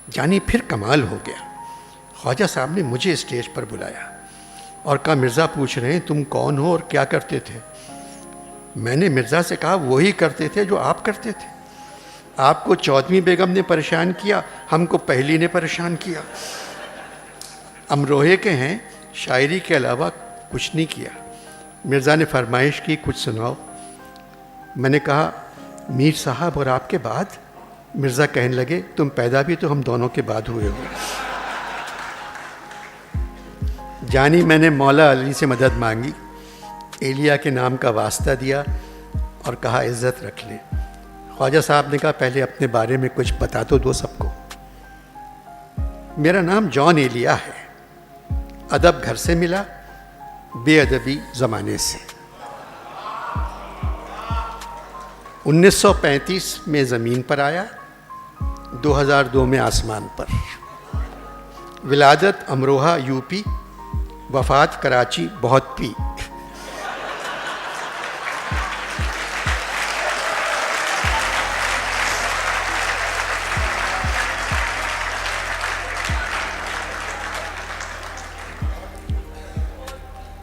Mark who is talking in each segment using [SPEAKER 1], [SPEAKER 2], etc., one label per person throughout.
[SPEAKER 1] जानी फिर कमाल हो गया। ख्वाजा साहब ने मुझे स्टेज पर बुलाया और कहा, मिर्ज़ा पूछ रहे हैं तुम कौन हो और क्या करते थे। मैंने मिर्ज़ा से कहा, वही करते थे जो आप करते थे। आपको चौधरी बेगम ने परेशान किया, हमको पहली ने परेशान किया। अमरोहे के हैं, शायरी के अलावा कुछ नहीं किया। मिर्ज़ा ने फरमाइश की, कुछ सुनाओ। मैंने कहा, मीर साहब और आपके बाद। मिर्ज़ा कहने लगे, तुम पैदा भी तो हम दोनों के बाद हुए हो। जानी मैंने मौला अली से मदद मांगी, एलिया के नाम का वास्ता दिया और कहा, इज़्ज़त रख ले। ख्वाजा साहब ने कहा, पहले अपने बारे में कुछ बता तो दो सबको। मेरा नाम जॉन एलिया है। अदब घर से मिला, बेअदबी ज़माने से। 1935 में ज़मीन पर आया, 2002 में आसमान पर। विलादत अमरोहा यूपी, वफ़ात कराची बहुत पी।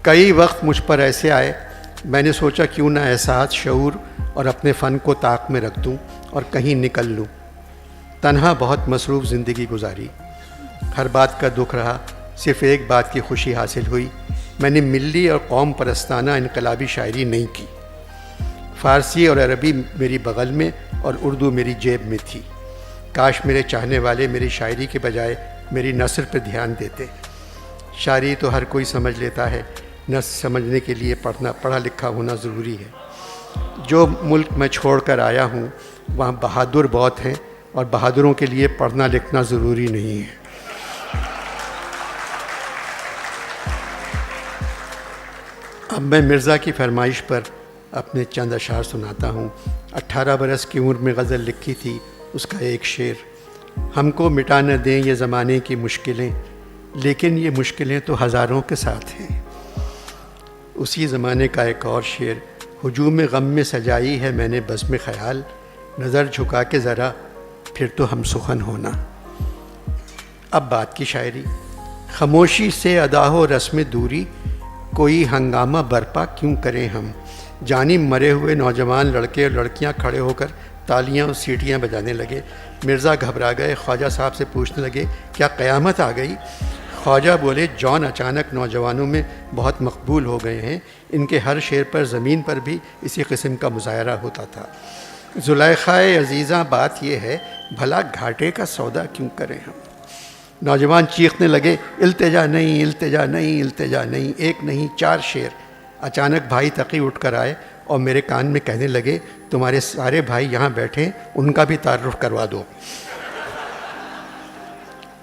[SPEAKER 1] कई वक्त मुझ पर ऐसे आए, मैंने सोचा क्यों ना एहसास, शऊर और अपने फ़न को ताक में रख दूं और कहीं निकल लूं। तन्हा बहुत मसरूफ़ ज़िंदगी गुजारी, हर बात का दुख रहा, सिर्फ़ एक बात की खुशी हासिल हुई, मैंने मिल्ली और कौम परस्ताना इनकलाबी शायरी नहीं की। फ़ारसी और अरबी मेरी बगल में और उर्दू मेरी जेब में थी। काश मेरे चाहने वाले मेरी शायरी के बजाय मेरी नस्र पर ध्यान देते। शायरी तो हर कोई समझ लेता है, नस्र समझने के लिए पढ़ा लिखा होना ज़रूरी है। जो मुल्क मैं छोड़ कर आया हूँ वहाँ बहादुर बहुत हैं और बहादुरों के लिए पढ़ना लिखना ज़रूरी नहीं है। अब मैं मिर्ज़ा की फरमाइश पर अपने चंद अशार सुनाता हूँ। 18 बरस की उम्र में गज़ल लिखी थी, उसका एक शेर। हमको मिटा न दें ये ज़माने की मुश्किलें, लेकिन ये मुश्किलें तो हज़ारों के साथ हैं। उसी ज़माने का एक और शेर। हुजूम गम में सजाई है मैंने बज़्म ख़याल, नज़र झुका के ज़रा फिर तो हम सुखन होना। अब बात की शायरी। खामोशी से अदा हो रस्म दूरी, कोई हंगामा बरपा क्यों करें हम। जानी मरे हुए नौजवान लड़के और लड़कियां खड़े होकर तालियां और सीटियां बजाने लगे। मिर्ज़ा घबरा गए, ख्वाजा साहब से पूछने लगे, क्या क़यामत आ गई। ख्वाजा बोले, जॉन अचानक नौजवानों में बहुत मकबूल हो गए हैं। इनके हर शेर पर ज़मीन पर भी इसी किस्म का मुज़ाहरा होता था। ज़ुलेख़ा-ए अज़ीज़ा, बात यह है भला घाटे का सौदा क्यों करें हम। नौजवान चीखने लगे, इल्तिजा नहीं, इल्तिजा नहीं, इल्तिजा नहीं। एक नहीं, 4 शेर। अचानक भाई तकी उठ कर आए और मेरे कान में कहने लगे, तुम्हारे सारे भाई यहाँ बैठे, उनका भी तारुफ़ करवा दो।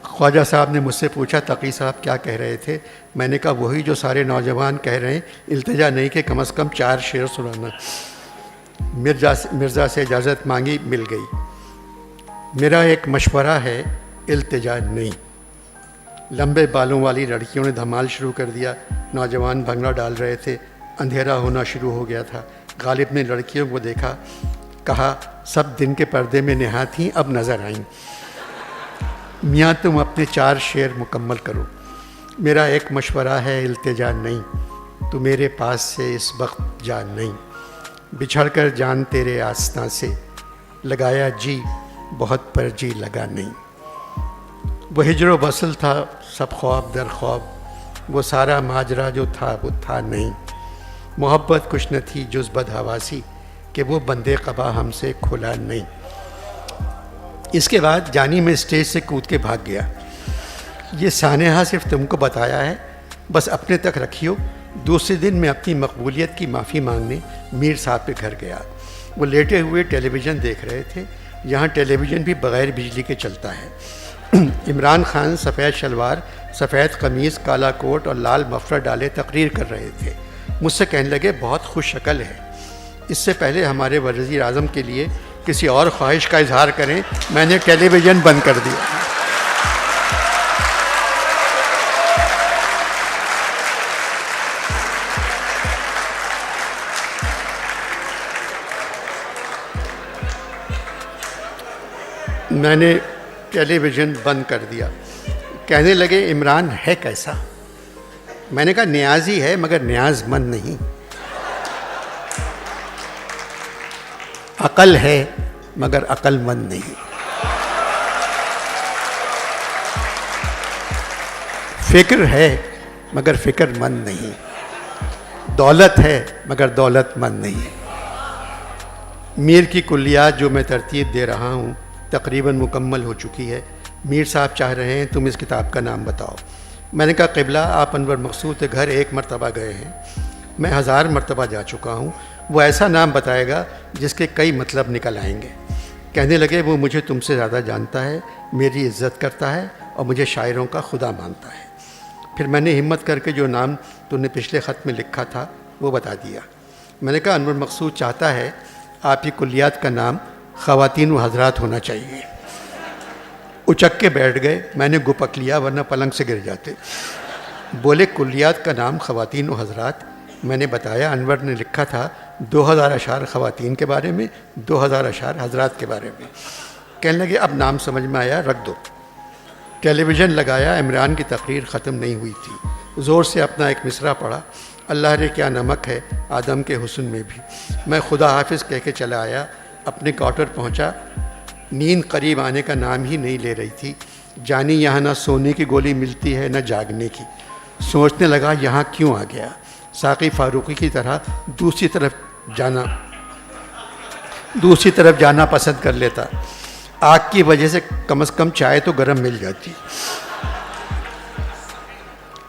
[SPEAKER 1] ख्वाजा साहब ने मुझसे पूछा, तकी साहब क्या कह रहे थे। मैंने कहा, वही जो सारे नौजवान कह रहे हैं, इल्तिजा नहीं कि कम से कम 4 शेर सुनाना। मिर्ज़ा से इजाज़त मांगी, मिल गई। मेरा एक मशवरा है, इल्तिजा नहीं। लंबे बालों वाली लड़कियों ने धमाल शुरू कर दिया। नौजवान भंगड़ा डाल रहे थे, अंधेरा होना शुरू हो गया था। गालिब ने लड़कियों को देखा, कहा, सब दिन के पर्दे में नेहा थीं, अब नज़र आईं। मियाँ तुम अपने 4 शेर मुकम्मल करो। मेरा एक मशवरा है, इल्तिजा नहीं। तू मेरे पास से इस वक्त जा नहीं। बिछड़ कर जान तेरे आस्था से, लगाया जी बहुत पर जी लगा नहीं। वो हिजर वसल था सब ख्वाब दर ख्वाब, वो सारा माजरा जो था वो था नहीं। मोहब्बत कुछ न थी जुज़ बदहवासी, कि वो बंदे क़बा हमसे खुला नहीं। इसके बाद जानी में स्टेज से कूद के भाग गया। ये सानेहा सिर्फ तुमको बताया है, बस अपने तक रखियो। दूसरे दिन मैं अपनी मकबूलियत की माफ़ी मांगने मीर साहब के घर गया। वो लेटे हुए टेलीविज़न देख रहे थे। यहाँ टेलीविज़न भी बग़ैर बिजली के चलता है। इमरान खान सफ़ेद शलवार, सफ़ेद कमीज़, काला कोट और लाल मफलर डाले तकरीर कर रहे थे। मुझसे कहने लगे, बहुत खुश शक्ल है। इससे पहले हमारे वज़ीर आज़म के लिए किसी और ख्वाहिश का इजहार करें। मैंने टेलीविज़न बंद कर दिया। मैंने टेलीविज़न बंद कर दिया। कहने लगे इमरान है कैसा? मैंने कहा न्याज़ी है मगर न्याज़मंद नहीं। अकल है मगर अक्लमंद नहीं। फिक्र है मगर फिक्रमंद नहीं। दौलत है मगर दौलतमंद नहीं। मीर की कुल्लियात जो मैं तरतीब दे रहा हूँ तकरीबन मुकम्मल हो चुकी है। मीर साहब चाह रहे हैं तुम इस किताब का नाम बताओ। मैंने कहा क़िबला आप अनवर मकसूद के घर एक मरतबा गए हैं, मैं 1000 मरतबा जा चुका हूँ। वो ऐसा नाम बताएगा जिसके कई मतलब निकल आएंगे। कहने लगे वो मुझे तुमसे ज़्यादा जानता है, मेरी इज़्ज़त करता है और मुझे शायरों का खुदा मानता है। फिर मैंने हिम्मत करके जो नाम तुमने पिछले ख़त में लिखा था वो बता दिया। मैंने कहा अनवर मकसूद चाहता है आपकी कुल्लियात का नाम ख़वातीन व हज़रात होना चाहिए। उचक के बैठ गए, मैंने गुपक लिया वरना पलंग से गिर जाते। बोले कुल्लियात का नाम ख़वातीन व हज़रात। मैंने बताया अनवर ने लिखा था 2000 अशार ख़वातीन के बारे में, 2000 अशार हज़रात के बारे में। कहने लगे अब नाम समझ में आया, रख दो। टेलीविज़न लगाया, इमरान की तकरीर ख़त्म नहीं हुई थी। ज़ोर से अपना एक मिसरा पढ़ा, अल्लाह रे क्या नमक है आदम के हुस्न में भी। मैं खुदा हाफिज़ कह के चला आया, अपने क्वार्टर पहुँचा। नींद करीब आने का नाम ही नहीं ले रही थी। जानी यहाँ ना सोने की गोली मिलती है न जागने की। सोचने लगा यहाँ क्यों आ गया। साक़ी फ़ारूक़ी की तरह दूसरी तरफ जाना पसंद कर लेता। आग की वजह से कम से कम चाय तो गर्म मिल जाती।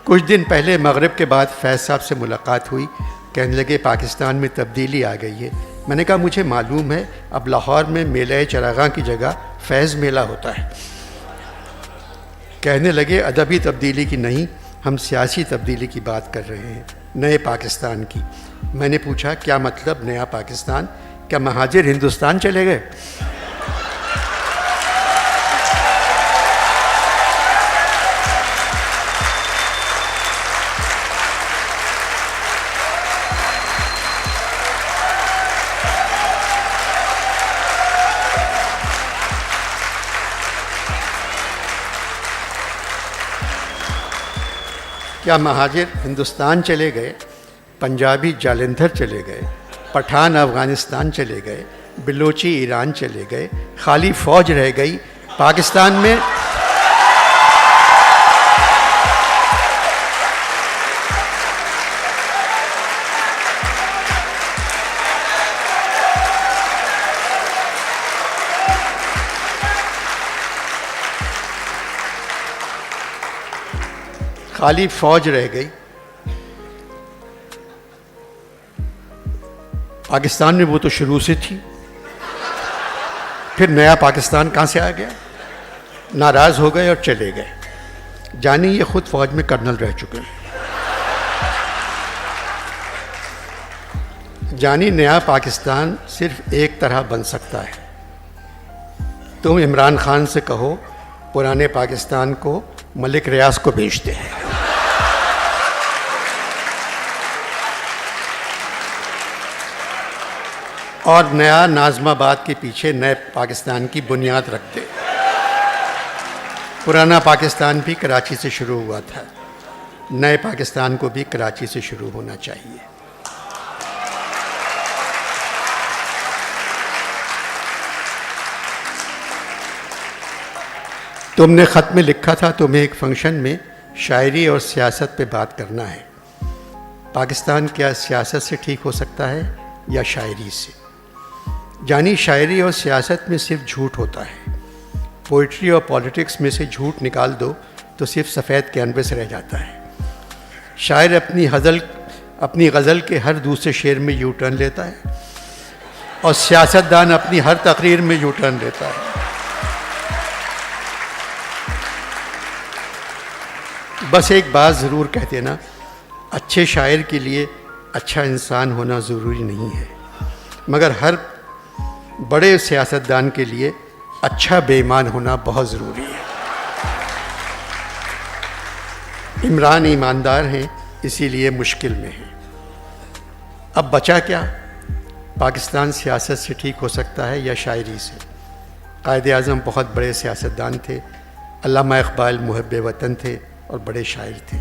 [SPEAKER 1] कुछ दिन पहले मगरिब के बाद फैज़ साहब से मुलाकात हुई। कहने लगे पाकिस्तान में तब्दीली आ गई है। मैंने कहा मुझे मालूम है, अब लाहौर में मेला चरागां की जगह फैज़ मेला होता है। कहने लगे अदबी तब्दीली की नहीं, हम सियासी तब्दीली की बात कर रहे हैं, नए पाकिस्तान की। मैंने पूछा क्या मतलब नया पाकिस्तान? क्या महाजिर हिंदुस्तान चले गए? क्या महाजिर हिंदुस्तान चले गए? पंजाबी जालंधर चले गए, पठान अफ़गानिस्तान चले गए, बिलोची ईरान चले गए, खाली फ़ौज रह गई पाकिस्तान में। खाली फ़ौज रह गई। पाकिस्तान में वो तो शुरू से थी, फिर नया पाकिस्तान कहाँ से आ गया? नाराज़ हो गए और चले गए। जानी ये खुद फ़ौज में कर्नल रह चुके हैं। जानी नया पाकिस्तान सिर्फ एक तरह बन सकता है। तुम इमरान खान से कहो पुराने पाकिस्तान को मलिक रियाज को बेच दे। और नया नाज़माबाद के पीछे नए पाकिस्तान की बुनियाद रख दे। पुराना पाकिस्तान भी कराची से शुरू हुआ था, नए पाकिस्तान को भी कराची से शुरू होना चाहिए। तुमने ख़त में लिखा था तुम्हें एक फंक्शन में शायरी और सियासत पे बात करना है। पाकिस्तान क्या सियासत से ठीक हो सकता है या शायरी से? जानी शायरी और सियासत में सिर्फ झूठ होता है। पोइट्री और पॉलिटिक्स में से झूठ निकाल दो तो सिर्फ सफ़ेद कैनवस रह जाता है। शायर अपनी गज़ल के हर दूसरे शेर में यू टर्न लेता है और सियासतदान अपनी हर तकरीर में यू टर्न लेता है। बस एक बात ज़रूर कह देना, अच्छे शायर के लिए अच्छा इंसान होना ज़रूरी नहीं है, मगर हर बड़े सियासतदान के लिए अच्छा बेईमान होना बहुत ज़रूरी है। इमरान ईमानदार हैं, इसीलिए मुश्किल में हैं। अब बचा क्या? पाकिस्तान सियासत से ठीक हो सकता है या शायरी से? कायद आज़म बहुत बड़े सियासतदान थे, अल्लामा इक़बाल मुहब्बे वतन थे और बड़े शायर थे।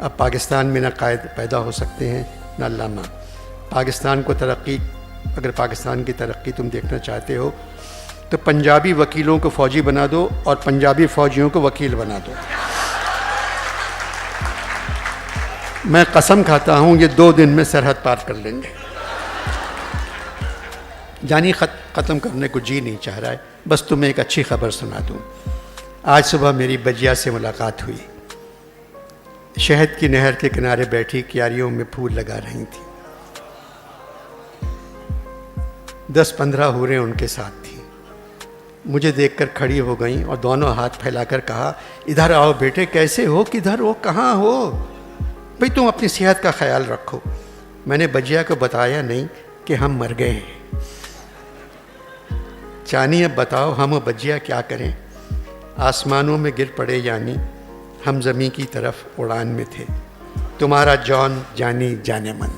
[SPEAKER 1] अब पाकिस्तान में ना कायद पैदा हो सकते हैं ना अल्लामा। पाकिस्तान को तरक्की, अगर पाकिस्तान की तरक्की तुम देखना चाहते हो तो पंजाबी वकीलों को फ़ौजी बना दो और पंजाबी फ़ौजियों को वकील बना दो। मैं कसम खाता हूँ ये 2 दिन में सरहद पार कर लेंगे। जानी ख़त्म करने को जी नहीं चाह रहा है। बस तुम्हें एक अच्छी खबर सुना दूँ। आज सुबह मेरी बजिया से मुलाकात हुई। शहद की नहर के किनारे बैठी क्यारियों में फूल लगा रही थी। 10-15 हूरें उनके साथ थी। मुझे देखकर खड़ी हो गईं और दोनों हाथ फैलाकर कहा, इधर आओ बेटे, कैसे हो, किधर हो, कहाँ हो, भाई तुम अपनी सेहत का ख्याल रखो। मैंने बजिया को बताया नहीं कि हम मर गए हैं। चानी अब बताओ हम और बजिया क्या करें। आसमानों में गिर पड़े यानी हम ज़मीं की तरफ उड़ान में थे। तुम्हारा जॉन जानी जाने मन।